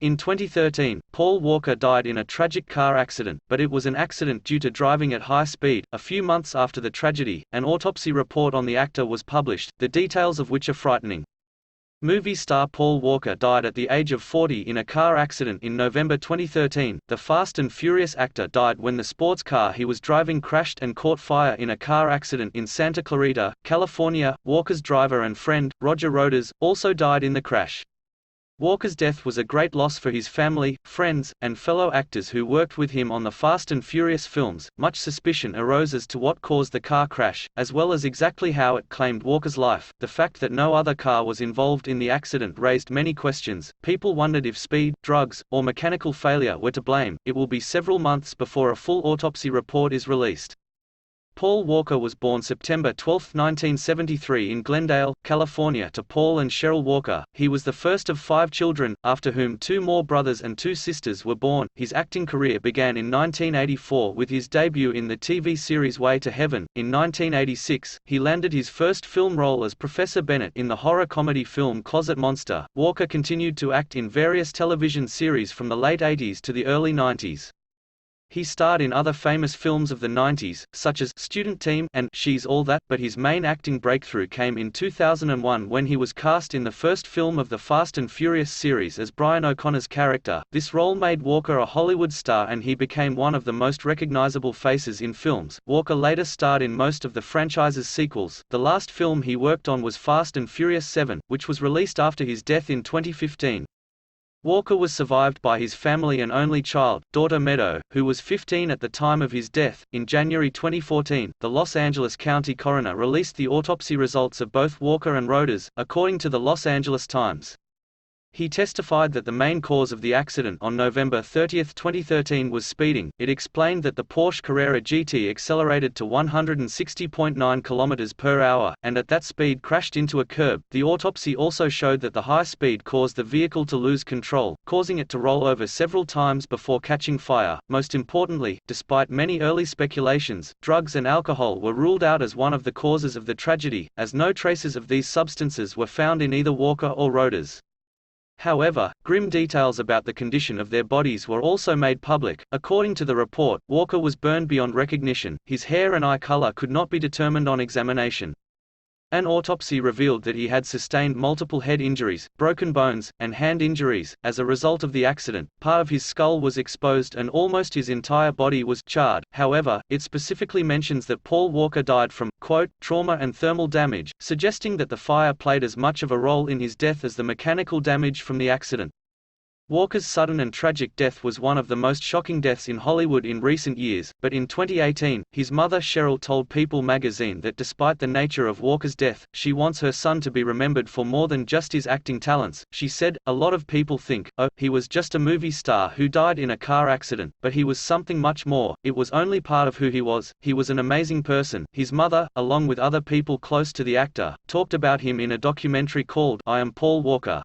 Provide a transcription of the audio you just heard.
In 2013, Paul Walker died in a tragic car accident, but it was an accident due to driving at high speed. A few months after the tragedy, an autopsy report on the actor was published, the details of which are frightening. Movie star Paul Walker died at the age of 40 in a car accident in November 2013. The Fast and Furious actor died when the sports car he was driving crashed and caught fire in a car accident in Santa Clarita, California. Walker's driver and friend, Rodas, also died in the crash. Walker's death was a great loss for his family, friends, and fellow actors who worked with him on the Fast and Furious films. Much suspicion arose as to what caused the car crash, as well as exactly how it claimed Walker's life. The fact that no other car was involved in the accident raised many questions. People wondered if speed, drugs, or mechanical failure were to blame. It will be several months before a full autopsy report is released. Paul Walker was born September 12, 1973 in Glendale, California to Paul and Cheryl Walker. He was the first of 5 children, after whom 2 more brothers and 2 sisters were born. His acting career began in 1984 with his debut in the TV series Way to Heaven. In 1986, he landed his first film role as Professor Bennett in the horror comedy film Closet Monster. Walker continued to act in various television series from the late 80s to the early 90s. He starred in other famous films of the 90s, such as Student Team and She's All That, but his main acting breakthrough came in 2001 when he was cast in the first film of the Fast and Furious series as Brian O'Connor's character. This role made Walker a Hollywood star and he became one of the most recognizable faces in films. Walker later starred in most of the franchise's sequels. The last film he worked on was Fast and Furious 7, which was released after his death in 2015. Walker was survived by his family and only child, daughter Meadow, who was 15 at the time of his death. In January 2014, the Los Angeles County coroner released the autopsy results of both Walker and Rodas, according to the Los Angeles Times. He testified that the main cause of the accident on November 30, 2013 was speeding. It explained that the Porsche Carrera GT accelerated to 160.9 km per hour, and at that speed crashed into a curb. The autopsy also showed that the high speed caused the vehicle to lose control, causing it to roll over several times before catching fire. Most importantly, despite many early speculations, drugs and alcohol were ruled out as one of the causes of the tragedy, as no traces of these substances were found in either Walker or Rodas. However, grim details about the condition of their bodies were also made public. According to the report, Walker was burned beyond recognition. His hair and eye color could not be determined on examination. An autopsy revealed that he had sustained multiple head injuries, broken bones, and hand injuries. As a result of the accident, part of his skull was exposed and almost his entire body was charred. However, it specifically mentions that Paul Walker died from, quote, trauma and thermal damage, suggesting that the fire played as much of a role in his death as the mechanical damage from the accident. Walker's sudden and tragic death was one of the most shocking deaths in Hollywood in recent years, but in 2018, his mother Cheryl told People magazine that despite the nature of Walker's death, she wants her son to be remembered for more than just his acting talents. She said, "A lot of people think, oh, he was just a movie star who died in a car accident, but he was something much more. It was only part of who he was. He was an amazing person." His mother, along with other people close to the actor, talked about him in a documentary called I Am Paul Walker.